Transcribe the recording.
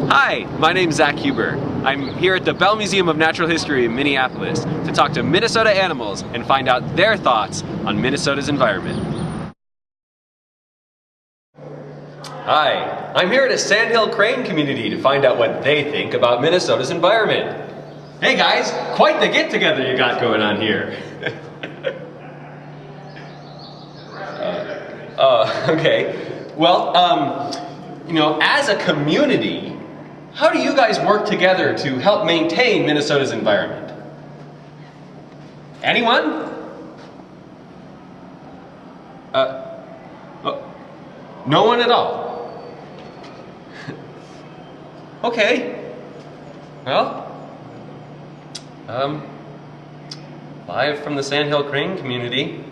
Hi, my name's Zach Huber. I'm here at the BellMuseum of Natural History in Minneapolis to talk to Minnesota animals and find out their thoughts on Minnesota's environment. Hi, I'm here at a Sandhill Crane community to find out what they think about Minnesota's environment. Hey guys, quite the get-together you got going on here. Okay. Well, as a community, how do you guys work together to help maintain Minnesota's environment? Anyone? No one at all? Okay. Well, live from the Sandhill Crane community.